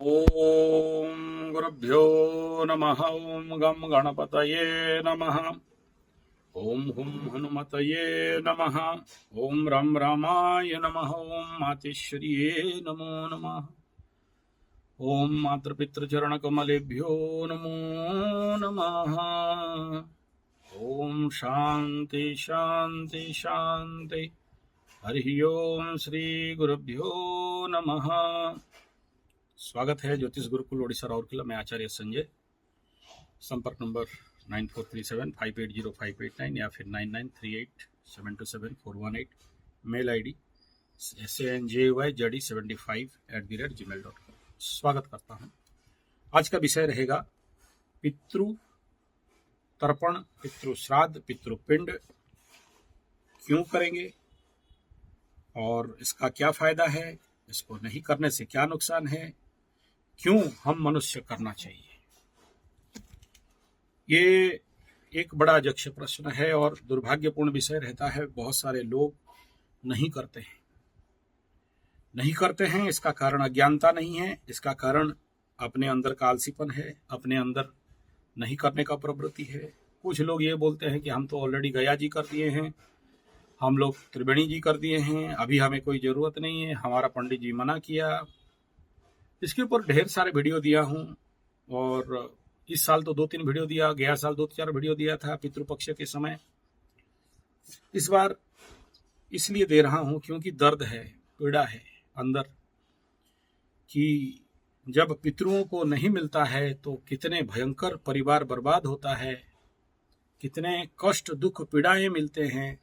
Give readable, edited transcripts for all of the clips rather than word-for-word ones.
ओम गुरुभ्यो नमः। ओम गम गणपतये नमः। ओम हुम हनुमतये नमः। ओम रम रामाय नमः। ओम मातेश्वर्ये नमो नमः। ओम मातृपितृचरणकमलेभ्यो नमो नमः। ओम शांति शांति शांति। हरि ओम श्री गुरुभ्यो नमः। स्वागत है ज्योतिष गुरुकुल ओडिशा राउरकेला में आचार्य संजय। संपर्क नंबर 9437580589 या फिर 9938727418। Mail ID sanjyjd75@gmail.com। स्वागत करता हूं। आज का विषय रहेगा पितृ तर्पण, पितृ श्राद्ध, पितृपिंड क्यों करेंगे और इसका क्या फायदा है, इसको नहीं करने से क्या नुकसान है, क्यों हम मनुष्य करना चाहिए। ये एक बड़ा अध्यक्ष प्रश्न है और दुर्भाग्यपूर्ण विषय रहता है। बहुत सारे लोग नहीं करते हैं। इसका कारण अज्ञानता नहीं है, इसका कारण अपने अंदर का आलसीपन है, अपने अंदर नहीं करने का प्रवृत्ति है। कुछ लोग ये बोलते हैं कि हम तो ऑलरेडी गया जी कर दिए हैं, हम लोग त्रिवेणी जी कर दिए हैं, अभी हमें कोई जरूरत नहीं है, हमारा पंडित जी मना किया। इसके ऊपर ढेर सारे वीडियो दिया हूं और इस साल तो 2-3 वीडियो दिया, गया साल 2-4 वीडियो दिया था पितृपक्ष के समय। इस बार इसलिए दे रहा हूं क्योंकि दर्द है, पीड़ा है अंदर कि जब पितरों को नहीं मिलता है तो कितने भयंकर परिवार बर्बाद होता है, कितने कष्ट दुख पीड़ाएं मिलते हैं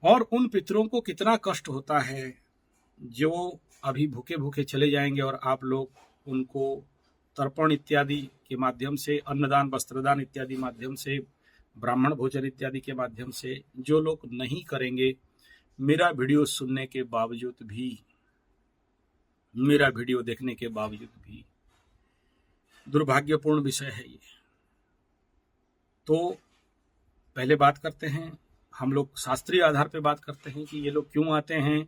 और उन पितरों को कितना कष्ट होता है जो अभी भूखे भूखे चले जाएंगे और आप लोग उनको तर्पण इत्यादि के माध्यम से, अन्नदान वस्त्रदान इत्यादि माध्यम से, ब्राह्मण भोजन इत्यादि के माध्यम से जो लोग नहीं करेंगे, मेरा वीडियो सुनने के बावजूद भी, मेरा वीडियो देखने के बावजूद भी, दुर्भाग्यपूर्ण विषय है ये। तो पहले बात करते हैं, हम लोग शास्त्रीय आधार पर बात करते हैं कि ये लोग क्यों आते हैं,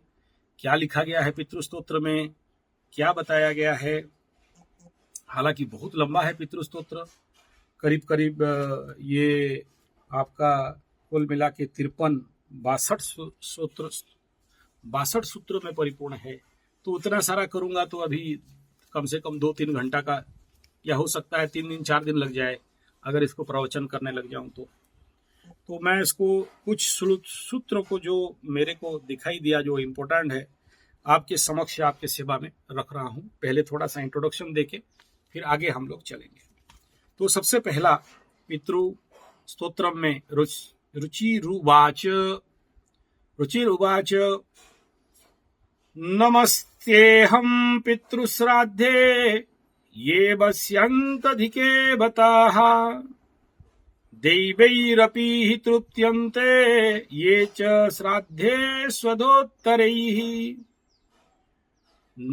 क्या लिखा गया है पितृस्तोत्र में, क्या बताया गया है। हालांकि बहुत लंबा है पितृस्तोत्र, करीब करीब ये आपका कुल मिला के 62 सूत्र में परिपूर्ण है। तो उतना सारा करूंगा तो अभी कम से कम 2-3 घंटा का, या हो सकता है 3 दिन 4 दिन लग जाए अगर इसको प्रवचन करने लग जाऊं तो मैं इसको कुछ सूत्रों को जो मेरे को दिखाई दिया, जो इम्पोर्टेंट है, आपके समक्ष, आपके सेवा में रख रहा हूं। पहले थोड़ा सा इंट्रोडक्शन देके फिर आगे हम लोग चलेंगे। तो सबसे पहला पितृ स्तोत्रम में रुचिरुवाच नमस्तेऽहं पितृश्राद्धे ये वस्यन्तधिके भताः दैवैरपि हि तृप्यन्ते ये च श्राद्धे स्वदोत्तरैः।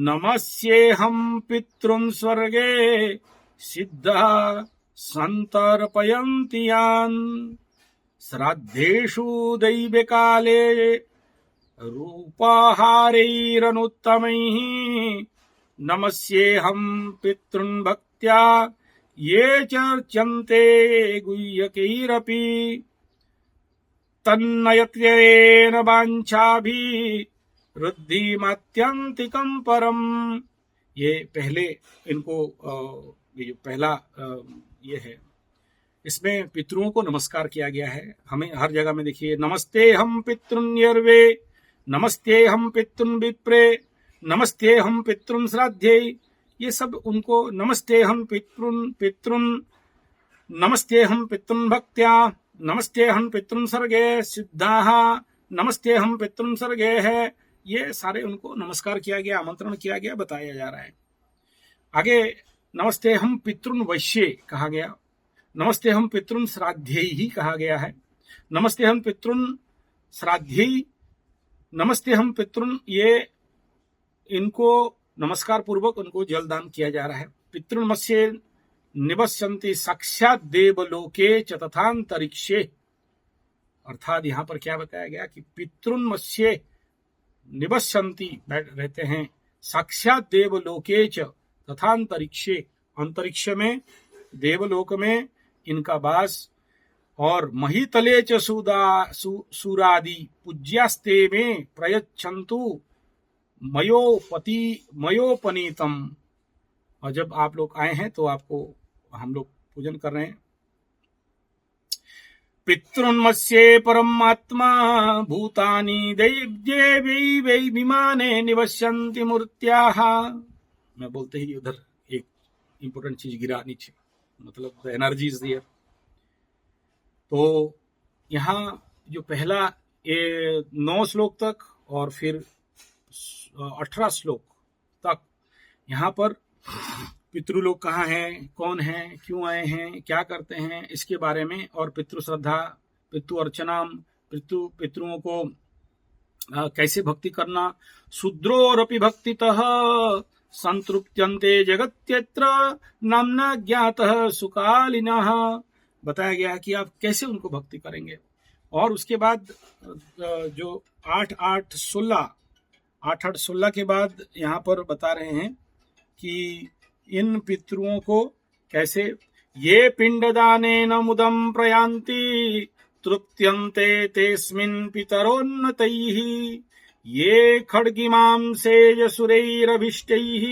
नमस्येऽहं पितॄन् स्वर्गे सिद्धः सन्तर्पयन्ति यान् श्राद्धेषु दैवकाले रूपाहारैरनुत्तमैः। नमस्येऽहं पितॄन् भक्त्या ये चर्च्यन्ते गुह्यकैरपि तन्नयत्येन वाञ्छाभिः वृद्धिमात्यन्तिकं परम। ये पहले इनको ये जो पहला ये है, इसमें पितरों को नमस्कार किया गया है। हमें हर जगह में देखिए, नमस्ते हम पितृन्यर्वे, नमस्ते हम पितृन् विप्रे, नमस्ते हम पितृन् श्राद्धे, ये सब उनको नमस्ते हम पितृन्, नमस्ते हम पितृन् भक्त्या, नमस्ते हम पितृन् सर्गे सिद्धाः, नमस्ते हम पितृन् सर्गे है, ये सारे उनको नमस्कार किया गया, आमंत्रण किया गया, बताया जा रहा है। आगे नमस्ते हम पितृन् वैश्ये कहा गया, नमस्ते हम पितृन् श्राद्धे ही कहा गया है, नमस्ते हम पितृन् श्राद्धे, नमस्ते हम पितृन्, ये इनको नमस्कार पूर्वक उनको जलदान किया जा रहा है। पितृन्मस्य निवस्यन्ति साक्षात देवलोके च तथांतरिक्षे, अर्थात यहाँ पर क्या बताया गया कि पितृन्मस्य निवस्यन्ति रहते हैं साक्षात देवलोके च तथा अंतरिक्षे, अंतरिक्ष में देवलोक में इनका वास, और महितले च सूरादि पूज्यास्ते में प्रयच्छन्तु मयोपनीतम। और जब आप लोग आए हैं तो आपको हम लोग पूजन कर रहे हैं। पितृन्मत्स्ये परमात्मा भूतानि दैव्ये वै विमाने निवस्यन्ति मूर्त्याः। मैं बोलते ही उधर एक इंपॉर्टेंट चीज गिरा नीचे, मतलब एनर्जी इज देयर। तो यहाँ जो पहला 9 श्लोक तक और फिर 18 श्लोक तक यहाँ पर पितृलोक कहाँ हैं, कौन हैं, क्यों आए हैं, क्या करते हैं, इसके बारे में, और पितृ श्रद्धा, पितृ अर्चना, पितृओं को कैसे भक्ति करना, शूद्रोरपि भक्तितः संतृप्त्यन्ते जगत्यत्र नाम्ना ज्ञातः सुकालिनः। बताया गया है कि आप कैसे उनको भक्ति करेंगे। और उसके बाद जो 8-8-16 के बाद यहाँ पर बता रहे हैं कि इन पितृओं को कैसे, ये पिंडदानेन मुदं प्रयान्ति तृप्त्यन्ते तेस्मिन् पितरोन्नतैः, ये खड्गिमां सेजसुरैरभीष्टैः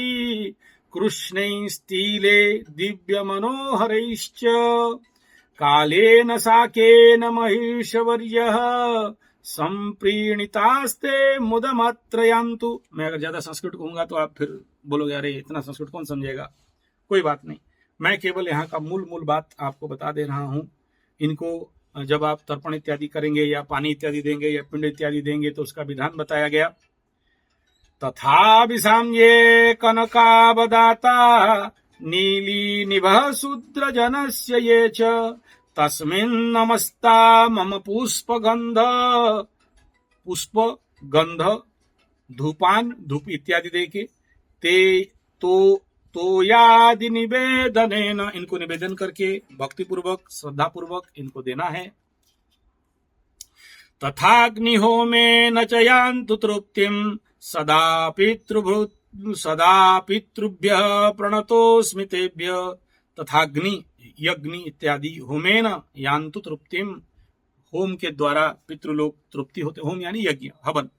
कृष्णैस्तीले दिव्यमनोहरैश्च कालेन साकेन महिषवर्यः संप्रीणितास्ते मुदमात्रयान्तु। मैं अगर ज्यादा संस्कृत कहूंगा तो आप फिर बोलोगे अरे इतना संस्कृत कौन समझेगा। कोई बात नहीं, मैं केवल यहाँ का मूल बात आपको बता दे रहा हूँ। इनको जब आप तर्पण इत्यादि करेंगे या पानी इत्यादि देंगे या पिंड इत्यादि देंगे तो उसका विधान बताया गया। तथा विसाम्ये कनकावदाता नीली निभः शूद्रजनस्य ये च तस्मिन् नमस्ता मम पुष्पगंध धूपान, धूप इत्यादि देके ते तो यादि निवेदनेन, इनको निवेदन करके भक्ति पूर्वक श्रद्धा पूर्वक इनको देना है। तथाग्निहोमेन च यान्तु तृप्तिं सदा पितृभ्यः प्रणतोऽस्मि तेभ्यः। तथाग्नि, यज्ञ इत्यादि, होमेन यान्तु तृप्तिम, होम के द्वारा पितृलोक तृप्ति होते, होम यानी यज्ञ हवन।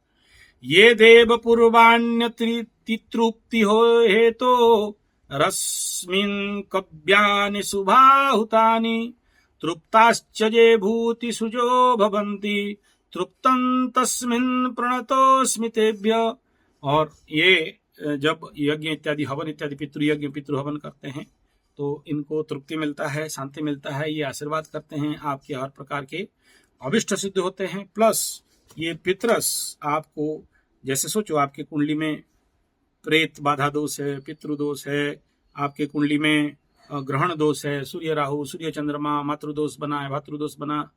ये देव पूर्वाण्यतितृप्ति हो हेतो रस्मिन् कव्यानि शुभाहुतानि तृप्ताश्च ये भूति सुजो भवन्ति तृप्तं तस्मिन् प्रणतोऽस्मि तेभ्यः। और ये जब यज्ञ इत्यादि हवन इत्यादि पितृयज्ञ पितृहवन करते हैं तो इनको तृप्ति मिलता है, शांति मिलता है, ये आशीर्वाद करते हैं, आपके हर प्रकार के अभिष्ट सिद्ध होते हैं। प्लस ये पितरस आपको, जैसे सोचो आपके कुंडली में प्रेत बाधा दोष है, पितृ दोष है, आपके कुंडली में ग्रहण दोष है, सूर्य राहु, सूर्य चंद्रमा, मातृदोष बना है, भातृदोष बना,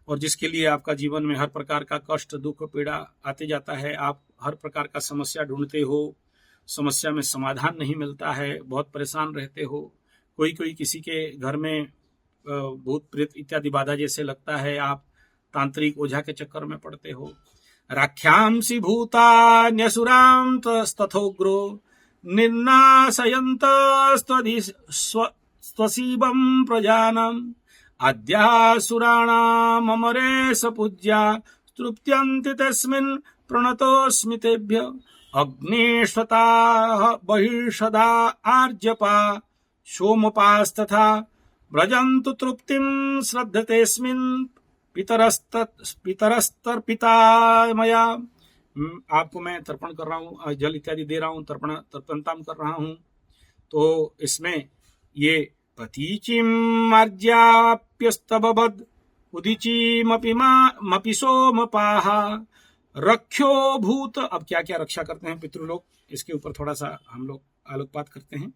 और जिसके लिए आपका जीवन में हर प्रकार का कष्ट दुख पीड़ा आते जाता है, आप हर प्रकार का समस्या ढूंढते हो, समस्या में समाधान नहीं मिलता है, बहुत परेशान रहते हो, कोई किसी के घर में भूत प्रेत इत्यादि बाधा जैसे लगता है, आप तांत्रिक ओझा के चक्कर में पड़ते हो। राख्यांसि भूतान्यसुरां तथोग्रो निर्नाशयन्तस्त्वसीवं प्रजानाम् अद्यासुराणाम् अमरेश पूज्या तृप्त्यन्ति तस्मिन् प्रणतोऽस्मि तेभ्यः। अग्निष्वताः बहिषदा आर्जपा सोमपास्तथा व्रजन्तु तृप्तिं श्रद्धतेऽस्मिन् पितरस्तर्पिता मया। आपको मैं तर्पण कर रहा हूँ, जल इत्यादि दे रहा हूँ, तर्पणताम कर रहा हूँ। तो इसमें ये पतीचिम अर्ज्याप्यस्तबबद उदीचीमपि सोमपाः रक्षो भूत। अब क्या क्या रक्षा करते हैं पितृलोक, इसके ऊपर थोड़ा सा हम लोग आलोकपात करते हैं।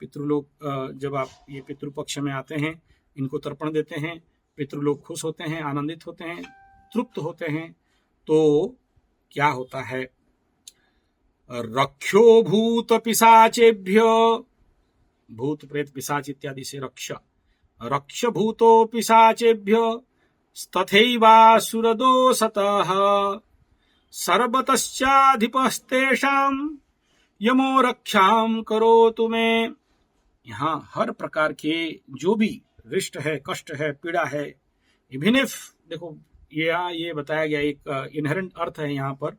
पितृलोक, जब आप ये पितृपक्ष में आते हैं, इनको तर्पण देते हैं, पितृलोक खुश होते हैं, आनंदित होते हैं, तृप्त होते हैं। तो क्या होता है, रक्षो भूत पिशाचेभ्य, भूत प्रेत पिशाच इत्यादि से रक्ष भूतो पिशाचेभ्य तथैवासुरदोषतः सर्वतश्चाधिपस्तेषां यमो रक्षाम करो तुम्हें। यहाँ हर प्रकार के जो भी रिष्ट है, कष्ट है, पीड़ा है, इवन इफ, देखो ये बताया गया, एक इनहेरेंट अर्थ है यहाँ पर,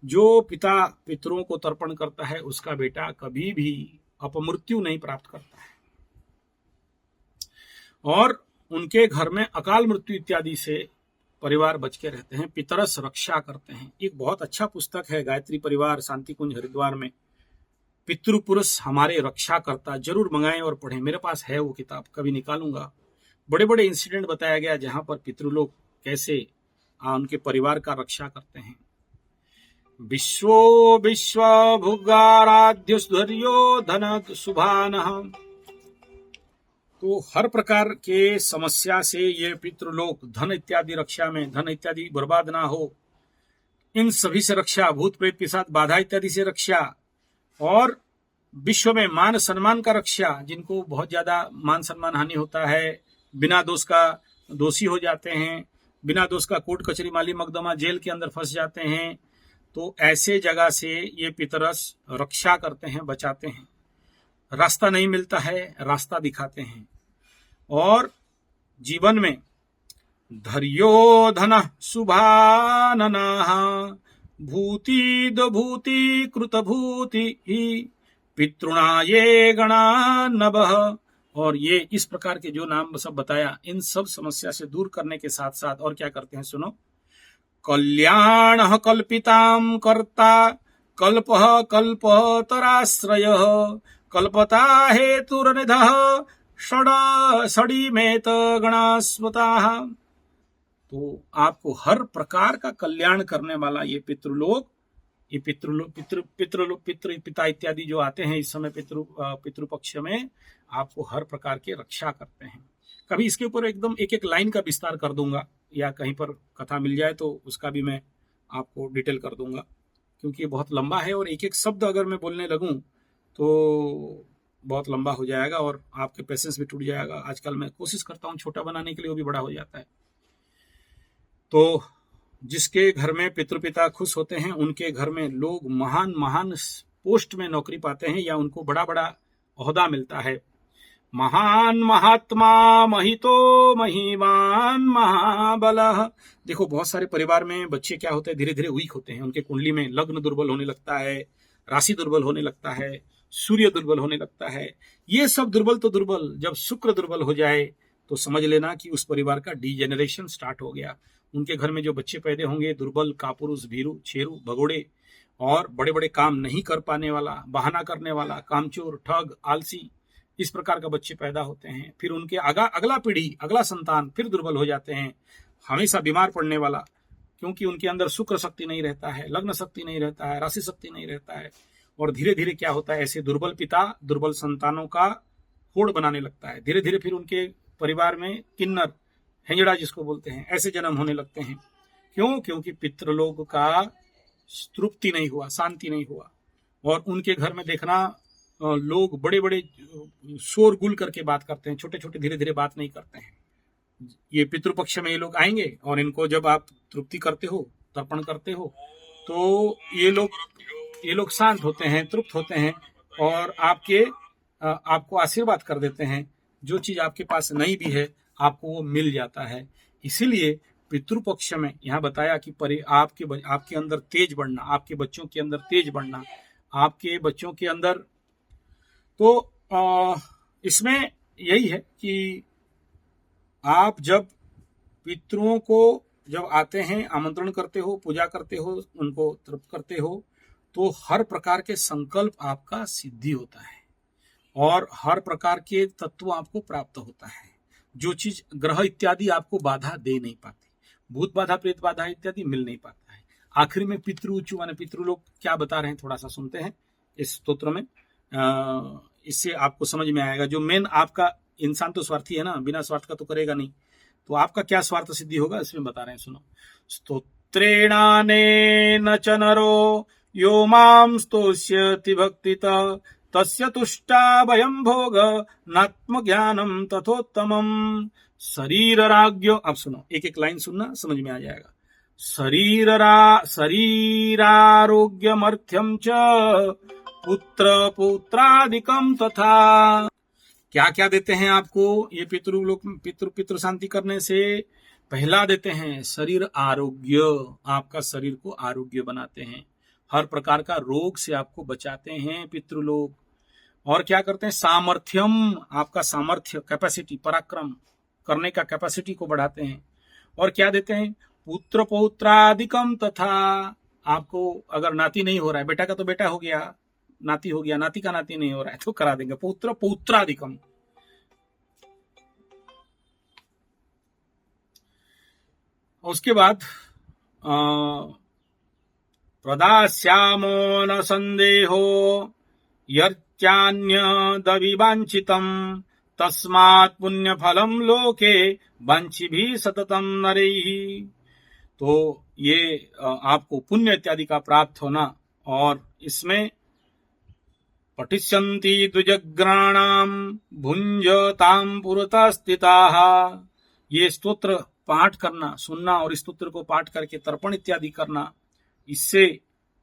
जो पिता पितरों को तर्पण करता है उसका बेटा कभी भी अपमृत्यु नहीं प्राप्त करता है, और उनके घर में अकाल मृत्यु इत्यादि से परिवार बच के रहते हैं, पितरस रक्षा करते हैं। एक बहुत अच्छा पुस्तक है गायत्री परिवार शांति कुंज हरिद्वार में, पितृपुरुष हमारे रक्षा करता, जरूर मंगाएं और पढ़ें। मेरे पास है वो किताब, कभी निकालूंगा। बड़े बड़े इंसिडेंट बताया गया जहां पर पितृलोग कैसे उनके परिवार का रक्षा करते हैं। विश्वो विश्व भुगाराध्य सुधर्यो धन सुभानः। तो हर प्रकार के समस्या से ये पितृलोक धन इत्यादि रक्षा में, धन इत्यादि बर्बाद ना हो, इन सभी से रक्षा, भूत प्रेत पिशाच बाधा इत्यादि से रक्षा, और विश्व में मान सम्मान का रक्षा, जिनको बहुत ज्यादा मान सम्मान हानि होता है, बिना दोष का दोषी हो जाते हैं, बिना दोष का कोर्ट कचहरी माली मकदमा जेल के अंदर फंस जाते हैं, तो ऐसे जगह से ये पितरस रक्षा करते हैं, बचाते हैं। रास्ता नहीं मिलता है, रास्ता दिखाते हैं। और जीवन में धर्यो धन शुभाननः भूति भूति कृत भूति ही पितृणा ये गणा नभः। और ये इस प्रकार के जो नाम सब बताया, इन सब समस्या से दूर करने के साथ साथ और क्या करते हैं सुनो। कल्याण कल्पिताम कर्ता कल्पः कल्पतराश्रयः कल्पता हेतुरनिधः षडीमेत गणास्वताः। तो आपको हर प्रकार का कल्याण करने वाला ये पितृलोक, ये पितृ पिता इत्यादि जो आते हैं इस समय पितृपक्ष में, आपको हर प्रकार के रक्षा करते हैं। कभी इसके ऊपर एकदम एक एक लाइन का विस्तार कर दूंगा, या कहीं पर कथा मिल जाए तो उसका भी मैं आपको डिटेल कर दूंगा, क्योंकि ये बहुत लंबा है और एक एक शब्द अगर मैं बोलने लगूं तो बहुत लंबा हो जाएगा और आपके पेशेंस भी टूट जाएगा। आजकल मैं कोशिश करता हूं छोटा बनाने के लिए, वो भी बड़ा हो जाता है। तो जिसके घर में पितृपिता खुश होते हैं, उनके घर में लोग महान महान पोस्ट में नौकरी पाते हैं, या उनको बड़ा बड़ा ओहदा मिलता है। महान महात्मा महितो महिमान महाबलः। देखो बहुत सारे परिवार में बच्चे क्या होते हैं, धीरे धीरे वीक होते हैं, उनके कुंडली में लग्न दुर्बल होने लगता है, राशि दुर्बल होने लगता है, सूर्य दुर्बल होने लगता है। ये सब दुर्बल तो दुर्बल, जब शुक्र दुर्बल हो जाए तो समझ लेना कि उस परिवार का डीजेनरेशन स्टार्ट हो गया। उनके घर में जो बच्चे पैदा होंगे, दुर्बल, कापुरुष, भीरू, छेरू, भगोड़े, और बड़े बड़े काम नहीं कर पाने वाला, बहाना करने वाला, कामचोर, ठग, आलसी, इस प्रकार का बच्चे पैदा होते हैं। फिर उनके अगला पीढ़ी, अगला संतान फिर दुर्बल हो जाते हैं, हमेशा बीमार पड़ने वाला, क्योंकि उनके अंदर शुक्र शक्ति नहीं रहता है, लग्न शक्ति नहीं रहता है, राशि शक्ति नहीं रहता है। और धीरे धीरे क्या होता है, ऐसे दुर्बल पिता दुर्बल संतानों का होड़ बनाने लगता है। धीरे धीरे फिर उनके परिवार में किन्नर, हेंजड़ा जिसको बोलते हैं, ऐसे जन्म होने लगते हैं। क्यों? क्योंकि पितृलोक का तृप्ति नहीं हुआ, शांति नहीं हुआ। और उनके घर में देखना लोग बड़े बड़े शोरगुल करके बात करते हैं, छोटे छोटे धीरे धीरे बात नहीं करते हैं। ये पितृपक्ष में ये लोग आएंगे और इनको जब आप तृप्ति करते हो, तर्पण करते हो, तो ये लोग शांत होते हैं, तृप्त होते हैं, और आपको आशीर्वाद कर देते हैं। जो चीज आपके पास नहीं भी है आपको वो मिल जाता है। इसीलिए पितृपक्ष में यहाँ बताया कि आपके अंदर तेज बढ़ना, आपके बच्चों के अंदर तेज बढ़ना, आपके बच्चों के अंदर, तो इसमें यही है कि आप जब पितरों को जब आते हैं, आमंत्रण करते हो, पूजा करते हो, उनको तृप्त करते हो, तो हर प्रकार के संकल्प आपका सिद्धि होता है और हर प्रकार के तत्व आपको प्राप्त होता है। जो चीज ग्रह इत्यादि आपको बाधा दे नहीं पाती, भूत बाधा, प्रेत बाधा इत्यादि मिल नहीं पाता है। आखिर में पितृ माने पितृलोक क्या बता रहे हैं, थोड़ा सा सुनते हैं इस स्तोत्र में, इससे आपको समझ में आएगा। जो मेन आपका, इंसान तो स्वार्थी है ना, बिना स्वार्थ का तो करेगा नहीं, तो आपका क्या स्वार्थ सिद्धि होगा इसमें बता रहे हैं, सुनो। स्तोत्रेणानेन च नरो यो मां स्तोष्यति भक्तितः तस्य तुष्टा वयं भोग नात्मज्ञानम तथोत्तमम। शरीरराज्ञो, अब सुनो, एक एक लाइन सुनना, समझ में आ जाएगा। शरीरारोग्यमर्थ्यं च पुत्र पुत्रादिकम तथा। क्या क्या देते हैं आपको ये पितृ शांति करने से? पहला देते हैं शरीर आरोग्य, आपका शरीर को आरोग्य बनाते हैं, हर प्रकार का रोग से आपको बचाते हैं पितृलोक। और क्या करते हैं? सामर्थ्यम, आपका सामर्थ्य, कैपेसिटी, पराक्रम करने का कैपेसिटी को बढ़ाते हैं। और क्या देते हैं? पुत्र पौत्रादिकम तथा, आपको अगर नाती नहीं हो रहा है, बेटा का तो बेटा हो गया, नाती हो गया, नाती का नाती नहीं हो रहा है तो करा देंगे, पुत्र पौत्रादिकम। उसके बाद प्रदास्यामो न संदेहो यच्चान्यदविवांछितम् तस्मात् पुण्यफलम लोके वांछिभिः सततम नरैः। तो ये आपको पुण्य इत्यादि का प्राप्त होना, और इसमें पठिष्यन्ति द्विजग्राणाम भुंजताम पुरतः स्थिताः, ये स्तोत्र पाठ करना, सुनना और स्तोत्र को पाठ करके तर्पण इत्यादि करना, इससे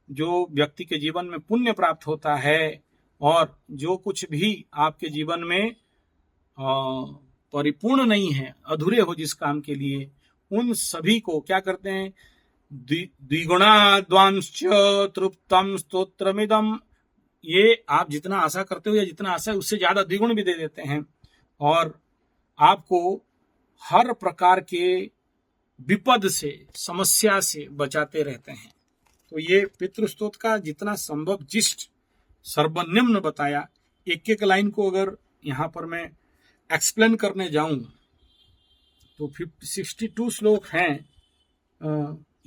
जो व्यक्ति के जीवन में पुण्य प्राप्त होता है, और जो कुछ भी आपके जीवन में परिपूर्ण नहीं है, अधूरे हो जिस काम के लिए, उन सभी को क्या करते हैं? द्विगुणाद्वांश्च तृप्तम स्तोत्रमिदम, ये आप जितना आशा करते हो या जितना आशा है उससे ज्यादा द्विगुण भी दे देते हैं, और आपको हर प्रकार के विपद से, समस्या से बचाते रहते हैं। तो ये पितृस्तोत्र का जितना संभव जिष्ट सर्वनिम्न बताया। एक एक लाइन को अगर यहां पर मैं एक्सप्लेन करने जाऊं तो 62 श्लोक हैं,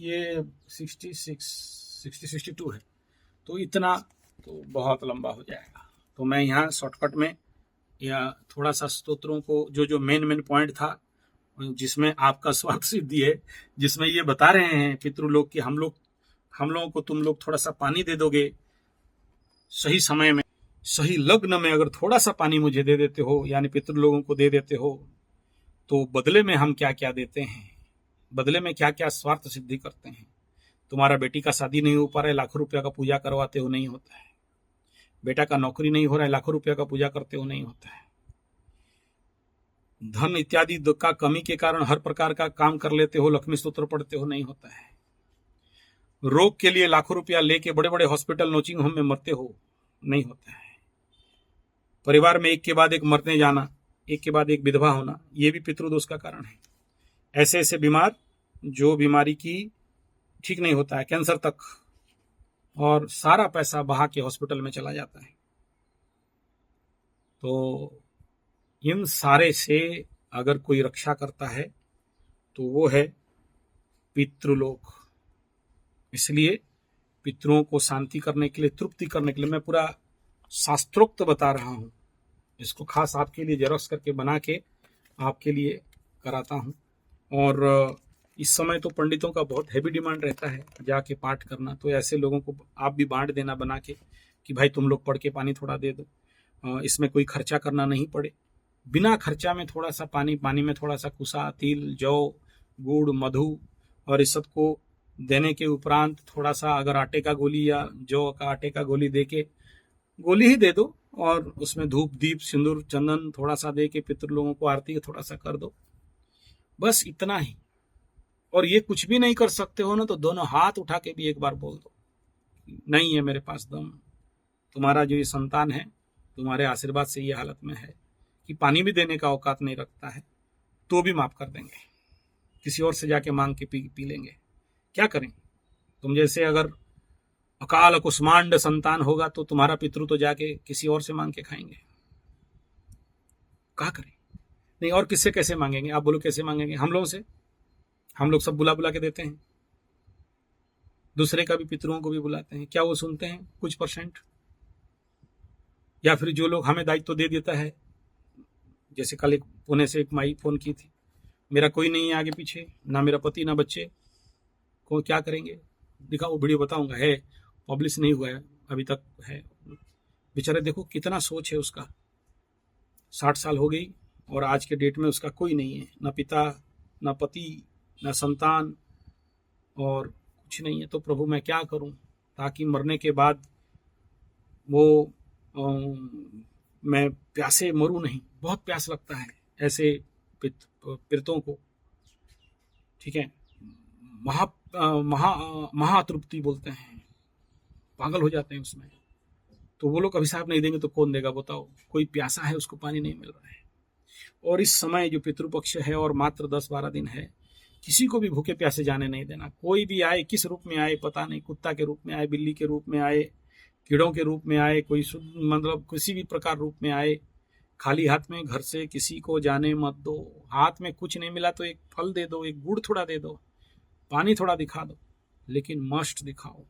ये 62 है, तो इतना तो बहुत लंबा हो जाएगा। तो मैं यहाँ शॉर्टकट में या थोड़ा सा स्तोत्रों को जो मेन पॉइंट था, जिसमें आपका स्वार्थ सिद्धि है, जिसमें ये बता रहे हैं पितृलोक कि हम लोगों को तुम लोग थोड़ा सा पानी दे दोगे, सही समय में, सही लग्न में अगर थोड़ा सा पानी मुझे दे देते हो, यानी पितृलोगों को दे देते हो, तो बदले में हम क्या क्या देते हैं, बदले में क्या क्या स्वार्थ सिद्धि करते हैं। तुम्हारा बेटी का शादी नहीं हो पा रहा है, लाखों रुपया का पूजा करवाते हो, नहीं होता है। बेटा का नौकरी नहीं हो रहा है, लाखों रुपया का पूजा करते हो, नहीं होता है। धन इत्यादि का कमी के कारण हर प्रकार का काम कर लेते हो, लक्ष्मी स्तोत्र पढ़ते हो, नहीं होता है। रोग के लिए लाखों रुपया लेके बड़े बड़े हॉस्पिटल, नर्सिंग होम में मरते हो, नहीं होता है। परिवार में एक के बाद एक मरने जाना, एक के बाद एक विधवा होना, यह भी पितृदोष का कारण है। ऐसे ऐसे बीमार जो बीमारी की ठीक नहीं होता है, कैंसर तक, और सारा पैसा बहा के हॉस्पिटल में चला जाता है। तो इन सारे से अगर कोई रक्षा करता है तो वो है पितृलोक। इसलिए पितरों को शांति करने के लिए, तृप्ति करने के लिए मैं पूरा शास्त्रोक्त बता रहा हूं। इसको खास आपके लिए जेरॉक्स करके बना के आपके लिए कराता हूं। और इस समय तो पंडितों का बहुत हैवी डिमांड रहता है जाके पाठ करना, तो ऐसे लोगों को आप भी बांट देना बना के कि भाई तुम लोग पढ़ के पानी थोड़ा दे दो। इसमें कोई खर्चा करना नहीं पड़े, बिना खर्चा में थोड़ा सा पानी में थोड़ा सा कुसा, तिल, जौ, गुड़, मधु और इस सब को देने के उपरांत थोड़ा सा अगर आटे का गोली या जौ का आटे का गोली दे के, गोली ही दे दो, और उसमें धूप, दीप, सिंदूर, चंदन थोड़ा सा दे के पितृ लोगों को आरती थोड़ा सा कर दो, बस इतना ही। और ये कुछ भी नहीं कर सकते हो ना, तो दोनों हाथ उठा के भी एक बार बोल दो, नहीं है मेरे पास दम, तुम्हारा जो ये संतान है तुम्हारे आशीर्वाद से ये हालत में है कि पानी भी देने का औकात नहीं रखता है, तो भी माफ कर देंगे, किसी और से जाके मांग के पी लेंगे। क्या करें? तुम जैसे अगर अकाल कुष्मांड संतान होगा तो तुम्हारा पितृ तो जाके किसी और से मांग के खाएंगे। क्या करें? नहीं, और किससे कैसे मांगेंगे? आप बोलो कैसे मांगेंगे? हम लोगों से। हम लोग सब बुला के देते हैं, दूसरे का भी पितरों को भी बुलाते हैं, क्या वो सुनते हैं? कुछ %। या फिर जो लोग हमें दायित्व दे देता है, जैसे कल एक पुणे से एक माई फोन की थी, मेरा कोई नहीं है आगे पीछे, ना मेरा पति ना बच्चे, को क्या करेंगे? दिखाओ वीडियो, बताऊंगा, है पब्लिश नहीं हुआ है अभी तक, है बेचारे। देखो कितना सोच है उसका, 60 साल हो गई और आज के डेट में उसका कोई नहीं है, ना पिता ना पति ना संतान और कुछ नहीं है। तो प्रभु मैं क्या करूं ताकि मरने के बाद वो मैं प्यासे मरूं नहीं, बहुत प्यास लगता है ऐसे पितरों को, ठीक है। महा महा महातृप्ति बोलते हैं, पागल हो जाते हैं उसमें। तो वो लोग अभिशाप नहीं देंगे तो कौन देगा बताओ? कोई प्यासा है उसको पानी नहीं मिल रहा है। और इस समय जो पितृपक्ष है और मात्र 10-12 दिन है, किसी को भी भूखे प्यासे जाने नहीं देना। कोई भी आए, किस रूप में आए पता नहीं, कुत्ता के रूप में आए, बिल्ली के रूप में आए, कीड़ों के रूप में आए, कोई मतलब किसी भी प्रकार रूप में आए, खाली हाथ में घर से किसी को जाने मत दो। हाथ में कुछ नहीं मिला तो एक फल दे दो, एक गुड़ थोड़ा दे दो, पानी थोड़ा दिखा दो, लेकिन मस्ट दिखाओ।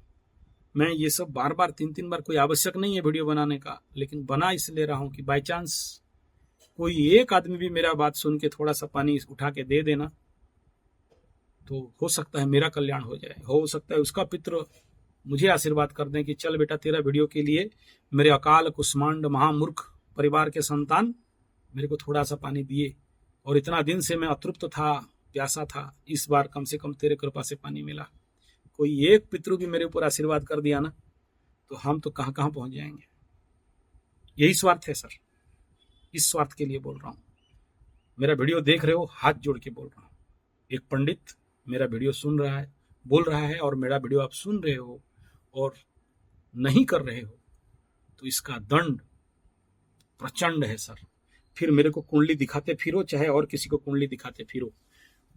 मैं ये सब बार बार 3-3 बार, कोई आवश्यक नहीं है वीडियो बनाने का, लेकिन बना इसलिए रहा हूं कि बाई चांस कोई एक आदमी भी मेरा बात सुन के थोड़ा सा पानी उठा के दे देना, तो हो सकता है मेरा कल्याण हो जाए, हो सकता है उसका पितृ मुझे आशीर्वाद कर दें कि चल बेटा, तेरा वीडियो के लिए मेरे अकाल कुष्मांड महामूर्ख परिवार के संतान मेरे को थोड़ा सा पानी दिए, और इतना दिन से मैं अतृप्त था, प्यासा था, इस बार कम से कम तेरे कृपा से पानी मिला। कोई एक पितृ भी मेरे ऊपर आशीर्वाद कर दिया ना, तो हम तो कहां कहां पहुंच जाएंगे। यही स्वार्थ है सर, इस स्वार्थ के लिए बोल रहा हूं। मेरा वीडियो देख रहे हो, हाथ जोड़ के बोल रहा हूं, एक पंडित मेरा वीडियो सुन रहा है, बोल रहा है, और मेरा वीडियो आप सुन रहे हो और नहीं कर रहे हो, तो इसका दंड प्रचंड है सर। फिर मेरे को कुंडली दिखाते फिरो, चाहे और किसी को कुंडली दिखाते फिरो,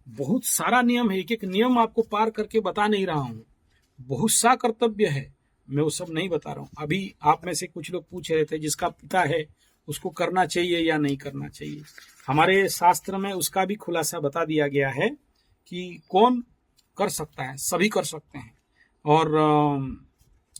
बहुत सारा नियम है। एक एक नियम आपको पार करके बता नहीं रहा हूं, बहुत सा कर्तव्य है, मैं वो सब नहीं बता रहा हूं। अभी आप में से कुछ लोग पूछ रहे थे जिसका पिता है उसको करना चाहिए या नहीं करना चाहिए। हमारे शास्त्र में उसका भी खुलासा बता दिया गया है कि कौन कर सकता है, सभी कर सकते हैं। और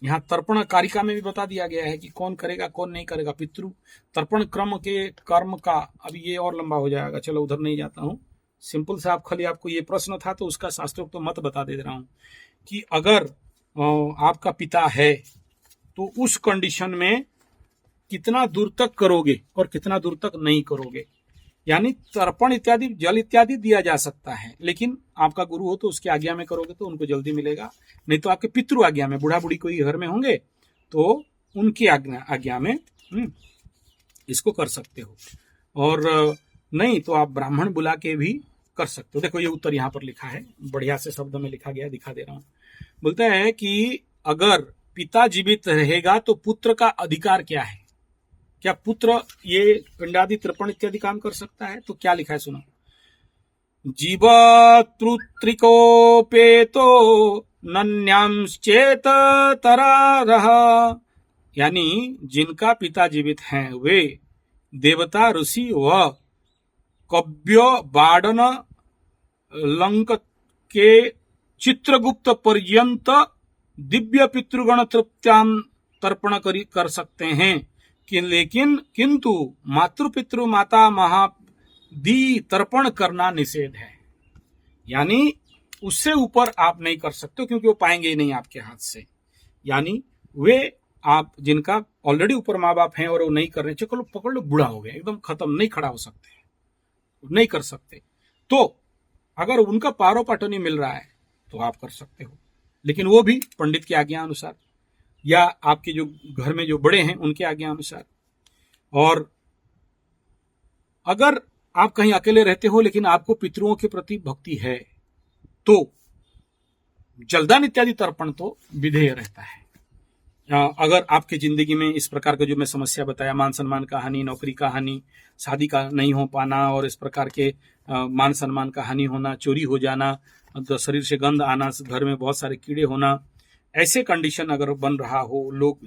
यहाँ तर्पण कारिका में भी बता दिया गया है कि कौन करेगा कौन नहीं करेगा। पितृ तर्पण क्रम के कर्म का, अभी ये और लंबा हो जाएगा, चलो उधर नहीं जाता हूँ। सिंपल सा आप खाली आपको ये प्रश्न था तो उसका शास्त्रोक्त तो मत बता दे रहा हूँ कि अगर आपका पिता है तो उस कंडीशन में कितना दूर तक करोगे और कितना दूर तक नहीं करोगे। यानी तर्पण इत्यादि, जल इत्यादि दिया जा सकता है, लेकिन आपका गुरु हो तो उसकी आज्ञा में करोगे तो उनको जल्दी मिलेगा, नहीं तो आपके पितृ आज्ञा में, बूढ़ा बूढ़ी कोई घर में होंगे तो उनकी आज्ञा में इसको कर सकते हो। और नहीं तो आप ब्राह्मण बुला के भी कर सकते हो। देखो ये उत्तर यहाँ पर लिखा है, बढ़िया से शब्द में लिखा गया, दिखा दे रहा हूँ। बोलते हैं कि अगर पिता जीवित रहेगा तो पुत्र का अधिकार क्या है। क्या पुत्र ये पिंडादि तर्पण इत्यादि काम कर सकता है? तो क्या लिखा है सुनो, जीवतृत्रिकोपेतो नन्यांश्चेत तरारः, यानी जिनका पिता जीवित हैं वे देवता, ऋषि व कव्य बाडन लंक के चित्रगुप्त पर्यंत दिव्य पितृगण तृप्त्याम तर्पण कर सकते हैं, लेकिन किंतु मातृपितृ माता महादी तर्पण करना निषेध है। यानी उससे ऊपर आप नहीं कर सकते क्योंकि वो पाएंगे ही नहीं आपके हाथ से। यानी वे आप जिनका ऑलरेडी ऊपर माँ बाप हैं और वो नहीं कर रहे, चलो पकड़ लो, बूढ़ा हो गया एकदम खत्म, नहीं खड़ा हो सकते, नहीं कर सकते, तो अगर उनका पारो पाटनी मिल रहा है तो आप कर सकते हो, लेकिन वो भी पंडित की आज्ञा अनुसार या आपके जो घर में जो बड़े हैं उनके आज्ञा अनुसार। और अगर आप कहीं अकेले रहते हो लेकिन आपको पितरों के प्रति भक्ति है तो जलदान इत्यादि तर्पण तो विधेय रहता है। अगर आपकी जिंदगी में इस प्रकार का जो मैं समस्या बताया, मान सम्मान का हानि, नौकरी का हानि, शादी का नहीं हो पाना और इस प्रकार के मान सम्मान का हानि होना, चोरी हो जाना, तो शरीर से गंध आना, घर में बहुत सारे कीड़े होना, ऐसे कंडीशन अगर बन रहा हो, लोग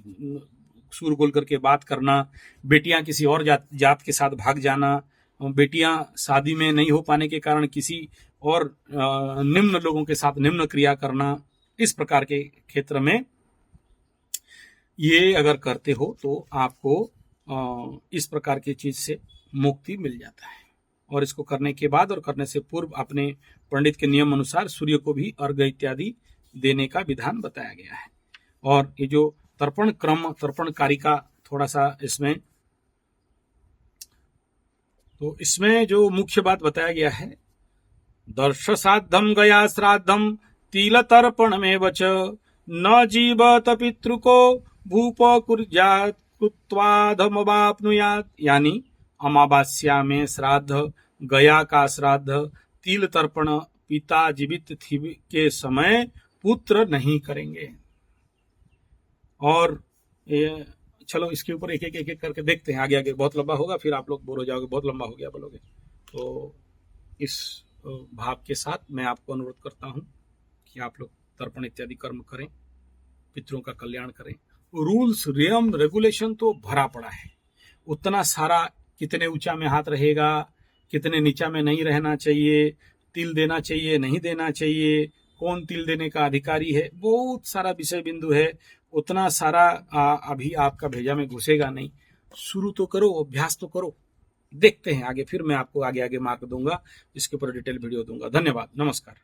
सूर गोल करके बात करना, बेटियां किसी और जात के साथ भाग जाना, बेटियां शादी में नहीं हो पाने के कारण किसी और निम्न लोगों के साथ निम्न क्रिया करना, इस प्रकार के क्षेत्र में ये अगर करते हो तो आपको इस प्रकार की चीज से मुक्ति मिल जाता है। और इसको करने के बाद और करने से पूर्व अपने पंडित के नियम अनुसार सूर्य को भी अर्घ्य इत्यादि देने का विधान बताया गया है। और ये जो तर्पण क्रम, तर्पण कारिका, थोड़ा सा इसमें तो इसमें जो मुख्य बात बताया गया है, दर्श श्राद्धम गया श्राद्धम तिल तर्पण में वच न जीवत पितृ को भूप कुर्यात् कृत्वाधमवाप्नुयात्, यानी अमावास्या में श्राद्ध, गया का श्राद्ध, तिल तर्पण पिता जीवित के समय पुत्र नहीं करेंगे। और चलो इसके ऊपर एक एक करके देखते हैं, आगे आगे बहुत लंबा होगा, फिर आप लोग बोर हो जाओगे, बहुत लंबा हो गया बोलोगे। तो इस भाव के साथ मैं आपको अनुरोध करता हूं कि आप लोग तर्पण इत्यादि कर्म करें, पितरों का कल्याण करें। रूल्स नियम रेगुलेशन तो भरा पड़ा है, उतना सारा, कितने ऊंचा में हाथ रहेगा, कितने नीचा में नहीं रहना चाहिए, तिल देना चाहिए नहीं देना चाहिए, कौन तिल देने का अधिकारी है, बहुत सारा विषय बिंदु है। उतना सारा अभी आपका भेजा में घुसेगा नहीं। शुरू तो करो, अभ्यास तो करो, देखते हैं आगे, फिर मैं आपको आगे आगे मार्क दूंगा, इसके ऊपर डिटेल वीडियो दूंगा। धन्यवाद, नमस्कार।